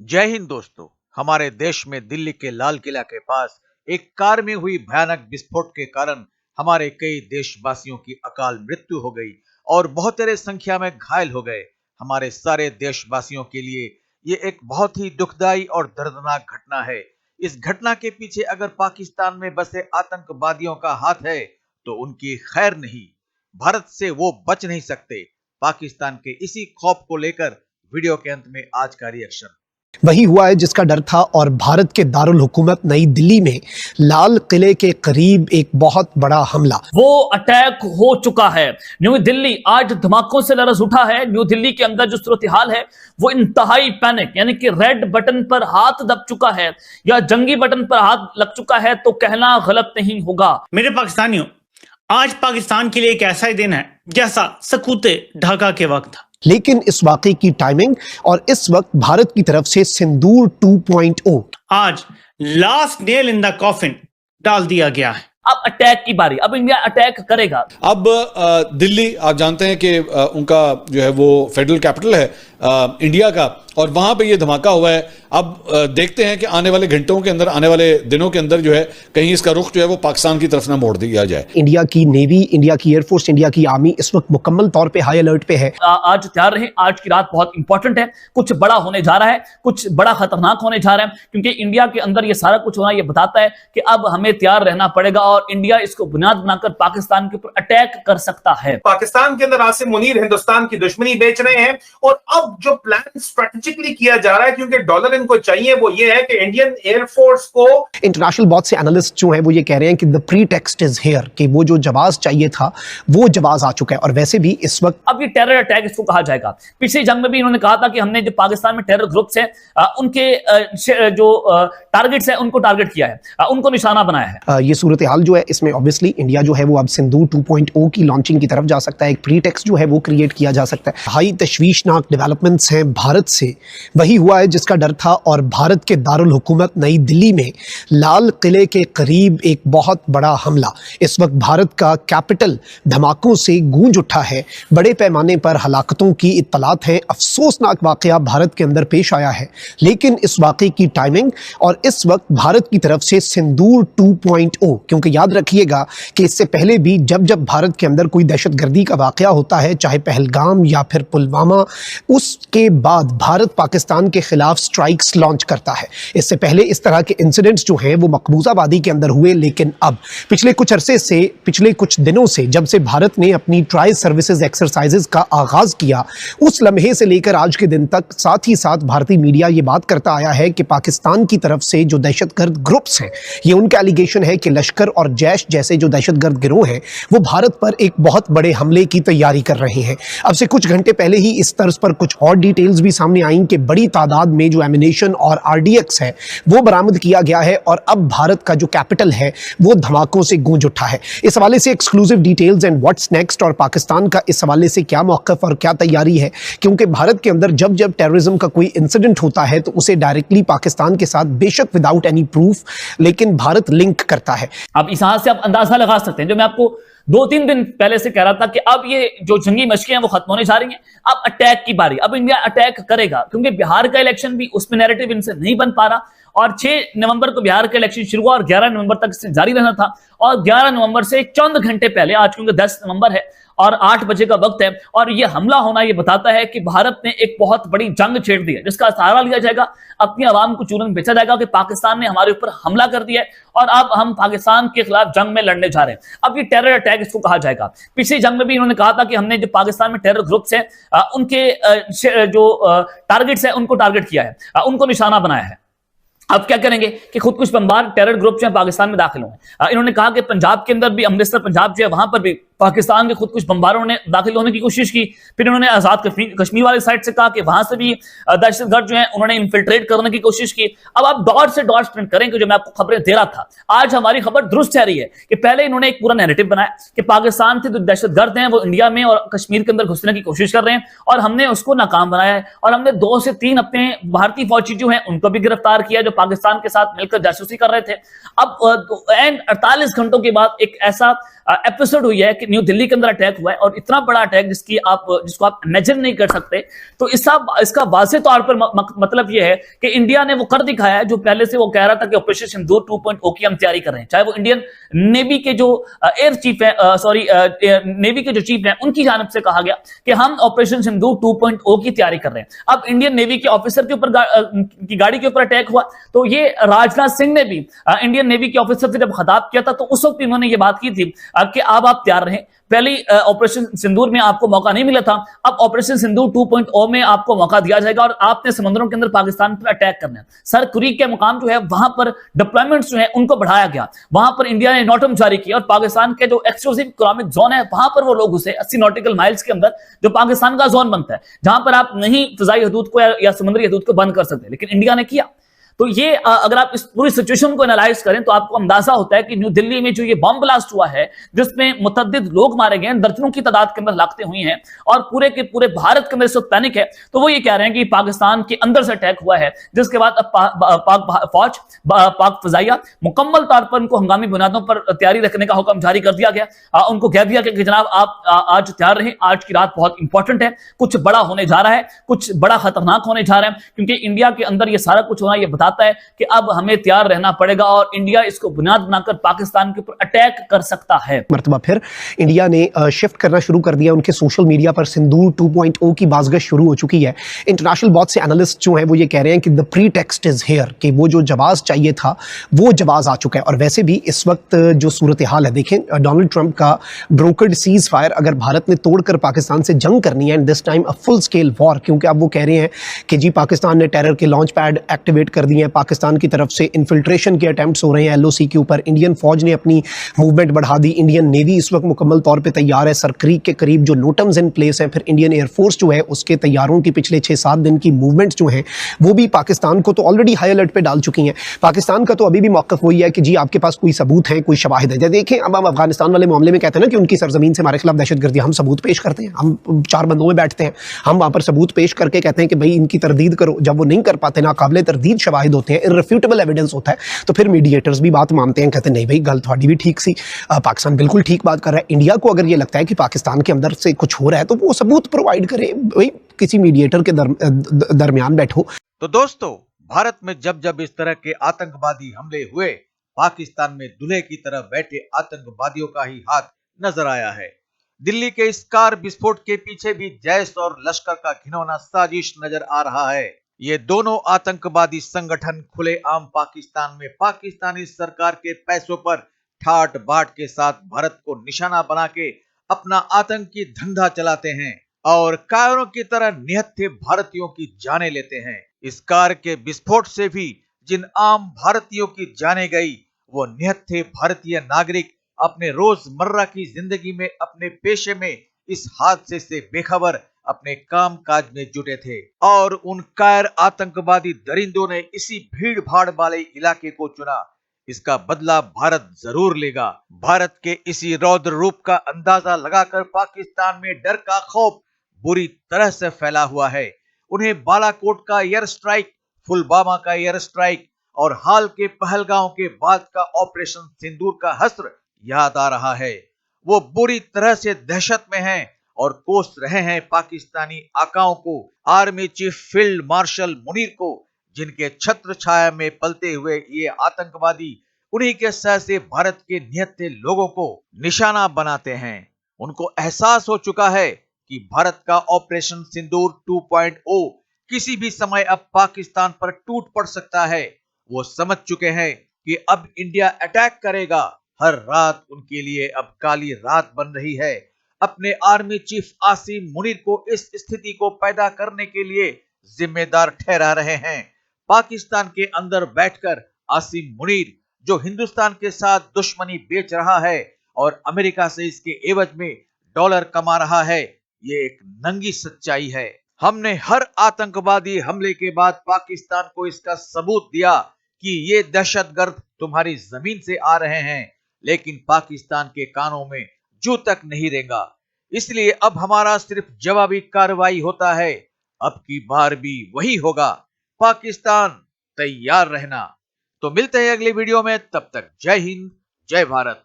जय हिंद दोस्तों। हमारे देश में दिल्ली के लाल किला के पास एक कार में हुई भयानक विस्फोट के कारण हमारे कई देशवासियों की अकाल मृत्यु हो गई और बहुतेरे संख्या में घायल हो गए। हमारे सारे देशवासियों के लिए ये एक बहुत ही दुखदाई और दर्दनाक घटना है। इस घटना के पीछे अगर पाकिस्तान में बसे आतंकवादियों का हाथ है तो उनकी खैर नहीं, भारत से वो बच नहीं सकते। पाकिस्तान के इसी खौफ को लेकर वीडियो के अंत में आज का रिएक्शन। वही हुआ है जिसका डर था और भारत के दारुल हुकूमत नई दिल्ली में लाल किले के करीब एक बहुत बड़ा हमला, वो अटैक हो चुका है। न्यू दिल्ली आज धमाकों से लरज उठा है। न्यू दिल्ली के अंदर जो सूरत हाल है वो इंतहाई पैनिक, यानी कि रेड बटन पर हाथ दब चुका है या जंगी बटन पर हाथ लग चुका है तो कहना गलत नहीं होगा। मेरे पाकिस्तानियों, आज पाकिस्तान के लिए एक ऐसा ही दिन है जैसा सकूते ढाका के वक्त था। लेकिन इस वाकये की टाइमिंग और इस वक्त भारत की तरफ से सिंदूर 2.0 आज last nail in the coffin डाल दिया गया है। अब अटैक की बारी, अब इंडिया अटैक करेगा। अब दिल्ली आप जानते हैं कि उनका जो है वो फेडरल कैपिटल है इंडिया का, और वहां पे ये धमाका हुआ है। अब देखते हैं कि आने वाले घंटों के अंदर, आने वाले दिनों के अंदर जो है कहीं इसका रुख जो है वो पाकिस्तान की तरफ ना मोड़ दिया जाए। इंडिया की नेवी, इंडिया की एयरफोर्स, इंडिया की आर्मी इस वक्त मुकम्मल तौर पे हाई अलर्ट पे है। आज तैयार रहे, आज की रात बहुत इंपॉर्टेंट है। कुछ बड़ा होने जा रहा है, कुछ बड़ा खतरनाक होने जा रहा है, क्योंकि इंडिया के अंदर ये सारा कुछ होना ये बताता है कि अब हमें तैयार रहना पड़ेगा और इंडिया इसको बुनियाद बनाकर पाकिस्तान के ऊपर अटैक कर सकता है। पाकिस्तान के अंदर आसिम मुनीर हिंदुस्तान की दुश्मनी बेच रहे हैं और अब जो प्लान स्ट्रेटेजिकली किया जा रहा है, क्योंकि डॉलर इनको चाहिए, वो ये है कि इंडियन एयरफोर्स को इंटरनेशनल बहुत से एनालिस्ट जो हैं वो ये कह रहे हैं कि द प्रीटेक्स्ट इज हियर, कि वो जो जवाब चाहिए था वो जवाब आ चुका है। और वैसे भी इस वक्त अब ये टेरर अटैक इसको कहा जाएगा। पिछली जंग में भी इन्होंने कहा था कि हमने जो पाकिस्तान में टेरर ग्रुप्स हैं उनके जो टारगेट्स हैं उनको टारगेट किया है, उनको निशाना बनाया है। ये सूरत हाल जो है इसमें ऑब्वियसली इंडिया जो है वो अब सिंदूर 2.0 की लॉन्चिंग की तरफ जा सकता है। एक प्रीटेक्स्ट जो है वो क्रिएट किया जा सकता है। हाई तशवीशनाक डेवलपमेंट्स हैं भारत से। वही हुआ है जिसका डर था और भारत के दारुल हुकूमत नई दिल्ली में लाल किले के करीब एक बहुत बड़ा हमला। इस वक्त भारत का कैपिटल धमाकों से गूंज उठा है। बड़े पैमाने पर हलाकतों की इत्तलात हैं। अफसोसनाक वाकया भारत के अंदर पेश आया है, लेकिन इस वाकये की टाइमिंग और इस वक्त भारत की तरफ से सिंदूर 2.0, क्योंकि याद रखिएगा कि इससे पहले भी जब जब भारत के अंदर कोई दहशतगर्दी का वाकया होता है, चाहे पहलगाम या फिर पुलवामा, उसके बाद भारत पाकिस्तान के खिलाफ स्ट्राइक्स लॉन्च करता है। इससे पहले इस तरह के इंसिडेंट्स जो हैं वो मकबूजाबादी के अंदर हुए, लेकिन अब पिछले कुछ अरसे से, पिछले कुछ दिनों से, जब से भारत ने अपनी ट्राई सर्विसेज एक्सरसाइजेज का आगाज किया, उस लम्हे से लेकर आज के दिन तक साथ ही साथ भारतीय मीडिया ये बात करता आया है कि पाकिस्तान की तरफ से जो दहशतगर्द ग्रुप्स हैं, ये उनका एलिगेशन है कि लश्कर और जैश जैसे जो दहशतगर्द गिरोह हैं वो भारत पर एक बहुत बड़े हमले की तैयारी कर रहे हैं। अब से कुछ घंटे पहले ही इस तर्ज पर कुछ और डिटेल्स भी सामने आई कि बड़ी तादाद में जो एमिनेशन और आरडीएक्स है वो बरामद किया गया है और अब भारत का जो कैपिटल है वो धमाकों से गूंज उठा है। इस हवाले से exclusive details and what's next, और पाकिस्तान का इस हवाले से क्या मौक़िफ़ और क्या तैयारी है, क्योंकि भारत के अंदर जब जब टेररिज्म का कोई इंसिडेंट होता है तो उसे डायरेक्टली पाकिस्तान के साथ, बेशक विदाउट एनी प्रूफ, लेकिन भारत लिंक करता है। अब इस हाथ से आप अंदाजा लगा सकते हैं, जो मैं आपको 2-3 दिन पहले से कह रहा था कि अब ये जो जंगी मशकें हैं वो खत्म होने जा रही हैं। अब अटैक की बारी, अब इंडिया अटैक करेगा, क्योंकि बिहार का इलेक्शन भी उसमें नैरेटिव इनसे नहीं बन पा रहा और 6 नवंबर को बिहार का इलेक्शन शुरू हुआ और 11 नवंबर तक इससे जारी रहना था। और 11 नवंबर से चंद घंटे पहले, आज क्योंकि 10 नवंबर है और 8 बजे का वक्त है, और यह हमला होना यह बताता है कि भारत ने एक बहुत बड़ी जंग छेड़ दी है, जिसका सहारा लिया जाएगा, अपनी आवाम को चूरन बेचा जाएगा कि पाकिस्तान ने हमारे ऊपर हमला कर दिया है और अब हम पाकिस्तान के खिलाफ जंग में लड़ने जा रहे हैं। अब ये टेरर अटैक इसको कहा जाएगा। पिछली जंग में भी इन्होंने कहा था कि हमने जो पाकिस्तान में टेरर ग्रुप्स हैं उनके जो टारगेट्स हैं उनको टारगेट किया है, उनको निशाना बनाया है। अब क्या करेंगे कि खुद कुछ बमबार टेरर ग्रुप जो है पाकिस्तान में दाखिल हुए। इन्होंने कहा कि पंजाब के अंदर भी, अमृतसर पंजाब जो है वहां पर भी पाकिस्तान के खुद कुछ बमबारों ने दाखिल होने की कोशिश की। फिर इन्होंने आजाद कश्मीर वाली साइड से कहा कि वहां से भी दहशतगर्द जो है उन्होंने इन्फिल्ट्रेट करने की कोशिश की। अब आप डॉट से डॉट स्प्रिंट करें कि जो मैं आपको खबरें दे रहा था, आज हमारी खबर दुरुस्त है रही है कि पहले इन्होंने एक पूरा नैरेटिव बनाया कि पाकिस्तान से जो दहशतगर्द हैं वो इंडिया में और कश्मीर के अंदर घुसने की कोशिश कर रहे हैं और हमने उसको नाकाम बनाया है और हमने 2 से 3 अपने भारतीय फौजी जो हैं उनको भी गिरफ्तार किया जो पाकिस्तान के साथ मिलकर जासूसी कर रहे थे। अब 48 घंटों के बाद एक ऐसा एपिसोड हुई है कि न्यू दिल्ली के अंदर अटैक हुआ है और इतना बड़ा अटैक जिसको आप इमेजिन नहीं कर सकते, तो इसका वाज़ेह तौर पर मतलब यह है कि इंडिया ने वो कर दिखाया है जो पहले से वो कह रहा था कि ऑपरेशन सिंदूर 2.0 की हम तैयारी कर रहे हैं। चाहे वो इंडियन नेवी के जो एयर चीफ है, नेवी के जो चीफ हैं, उनकी जानिब से कहा गया कि हम ऑपरेशन सिंदूर 2.0 की तैयारी कर रहे हैं। अब इंडियन नेवी के ऑफिसर के ऊपर की गाड़ी के ऊपर अटैक हुआ, तो ये राजनाथ सिंह ने भी इंडियन नेवी के ऑफिसर से जब खिताब किया था, तो उस वक्त इन्होंने ये बात की थी कि अब आप तैयार रहें। पहली ऑपरेशन सिंदूर में आपको मौका नहीं मिला था, अब ऑपरेशन सिंदूर 2.0 में आपको मौका दिया जाएगा और आपने समुद्रों के अंदर पाकिस्तान पर अटैक करना है। सर क्रीक के मुकाम जो है वहां पर डिप्लॉयमेंट्स जो है उनको बढ़ाया गया, वहां पर इंडिया ने नोटम जारी किया और पाकिस्तान के जो एक्सक्लूसिव इकोनॉमिक जोन है वहां पर वो लोग घुसे 80 नॉटिकल माइल्स के अंदर, जो पाकिस्तान का जोन बनता है, जहां पर आप नहीं फिजाई हदूद को या समुद्री हदूद को बंद कर सकते, लेकिन इंडिया ने किया। तो ये अगर आप इस पूरी सिचुएशन को एनालाइज करें तो आपको अंदाजा होता है कि न्यू दिल्ली में जो ये बम ब्लास्ट हुआ है, जिसमें मुतअद्दिद लोग मारे गए, दर्जनों की तादाद के अंदर हलाकतें हुई हैं और पूरे के पूरे भारत के अंदर इस वक्त पैनिक है, तो वो ये कह रहे हैं कि पाकिस्तान के अंदर से अटैक हुआ है, जिसके बाद अब पाक फौज, पाक फजाइया मुकम्मल तौर पर उनको हंगामी बुनियादों पर तैयारी रखने का हुक्म जारी कर दिया गया। उनको कह दिया कि जनाब आप आज तैयार रहें, आज की रात बहुत इंपॉर्टेंट है, कुछ बड़ा होने जा रहा है, कुछ बड़ा खतरनाक होने जा रहा है, क्योंकि इंडिया के अंदर ये सारा कुछ होना ये बताता है कि अब हमें तैयार रहना पड़ेगा और इंडिया इसको बुनियाद बनाकर पाकिस्तान के ऊपर अटैक कर सकता है। मर्तबा फिर इंडिया ने शिफ्ट करना शुरू कर दिया, उनके सोशल मीडिया पर सिंदूर 2.0 की बाज़गश शुरू हो चुकी है। इंटरनेशनल बहुत से एनालिस्ट जो हैं वो ये कह रहे हैं कि the pre text is here, कि वो जो जवाब चाहिए था वो जवाब आ चुका है। और वैसे भी इस वक्त जो सूरत हाल है, देखें डोनाल्ड ट्रंप का ब्रोकर्ड सीज फायर अगर भारत ने तोड़कर पाकिस्तान से जंग करनी है, and this time a full scale war, क्योंकि अब वो कह रहे हैं कि जी पाकिस्तान ने टेरर के लॉन्च पैड एक्टिवेट कर दिए हैं, पाकिस्तान की तरफ से इन्फिल्ट्रेशन के अटेम्प्ट्स हो रहे हैं एलओसी के ऊपर, इंडियन फौज ने अपनी मूवमेंट बढ़ा दी, इंडियन नेवी इस वक्त मुकम्मल तौर पे तैयार है, सर क्रीक के करीब जो नोटम्स इन प्लेस हैं, फिर इंडियन एयरफोर्स जो है उसके तैयारों की पिछले 6-7 दिन की मूवमेंट्स जो हैं वो भी पाकिस्तान को तो ऑलरेडी हाई अलर्ट पे डाल चुकी हैं। पाकिस्तान का तो अभी भी मौक़िफ़ वही है कि जी आपके पास कोई सबूत है, कोई शवाहिद है। देखें अब हम अफगानिस्तान वाले मामले में कहते हैं ना कि उनकी सरजमीन से हमारे खिलाफ दहशतगर्दी, हम सबूत पेश करते हैं, हम 4 बंदों में बैठते हैं, हम वहाँ पर सबूत पेश करके कहते हैं कि भाई इनकी तरदीद करो। जब वो नहीं कर पाते, नाकाबिले तरदीद शवाहिद होते हैं, इर्रेफ्यूटेबल एविडेंस होता है, तो फिर मीडिएटर्स भी बात मानते हैं, कहते हैं नहीं भाई गल थोड़ी भी ठीक सी, पाकिस्तान बिल्कुल ठीक बात कर रहा है। इंडिया को अगर ये लगता है कि पाकिस्तान के अंदर से कुछ हो रहा है तो वो सबूत प्रोवाइड करे, भाई किसी मीडिएटर के दरमियान बैठो। तो दोस्तों, भारत में जब जब इस तरह के आतंकवादी हमले हुए, पाकिस्तान में दूल्हे की तरह बैठे आतंकवादियों का ही हाथ नजर आया है। दिल्ली के इस कार विस्फोट के पीछे भी जैश और लश्कर का घिनौना साजिश नजर आ रहा है। ये दोनों आतंकवादी संगठन खुलेआम पाकिस्तान में पाकिस्तानी सरकार के पैसों पर ठाट बाट के साथ भारत को निशाना बना के अपना आतंकी धंधा चलाते हैं और कायरों की तरह निहत्थे भारतीयों की जाने लेते हैं। इस कार के विस्फोट से भी जिन आम भारतीयों की जाने गई, वो निहत्थे भारतीय नागरिक अपने रोजमर्रा की जिंदगी में, अपने पेशे में इस हादसे से बेखबर अपने काम काज में जुटे थे और उन कायर आतंकवादी दरिंदों ने इसी भीड़ भाड़ वाले इलाके को चुना। इसका बदला भारत जरूर लेगा। भारत के इसी रौद्र रूप का अंदाजा लगाकर पाकिस्तान में डर का खौफ बुरी तरह से फैला हुआ है। उन्हें बालाकोट का एयर स्ट्राइक, पुलवामा का एयर स्ट्राइक और हाल के पहलगांव के बाद का ऑपरेशन सिंदूर का हस्र याद आ रहा है। वो बुरी तरह से दहशत में हैं और कोस रहे हैं पाकिस्तानी आकाओं को, army chief field marshal Munir को, जिनके छत्र छाया में पलते हुए ये आतंकवादी उन्हीं के सह से भारत के निहत्थे लोगों को निशाना बनाते हैं। उनको एहसास हो चुका है कि भारत का ऑपरेशन सिंदूर 2.0 किसी भी समय अब पाकिस्तान पर टूट पड़ सकता है। वो समझ चुके हैं कि अब इंडिया अटैक करेगा। हर रात उनके लिए अब काली रात बन रही है। अपने आर्मी चीफ आसिम मुनीर को इस स्थिति को पैदा करने के लिए जिम्मेदार ठहरा रहे हैं। पाकिस्तान के अंदर बैठकर आसिम मुनीर, जो हिंदुस्तान के साथ दुश्मनी बेच रहा है और अमेरिका से इसके एवज में डॉलर कमा रहा है, ये एक नंगी सच्चाई है। हमने हर आतंकवादी हमले के बाद पाकिस्तान को इसका सबूत दिया कि ये दहशतगर्द तुम्हारी जमीन से आ रहे हैं, लेकिन पाकिस्तान के कानों में जू तक नहीं रेंगा। इसलिए अब हमारा सिर्फ जवाबी कार्रवाई होता है। अब की बार भी वही होगा। पाकिस्तान तैयार रहना। तो मिलते हैं अगले वीडियो में, तब तक जय हिंद, जय भारत।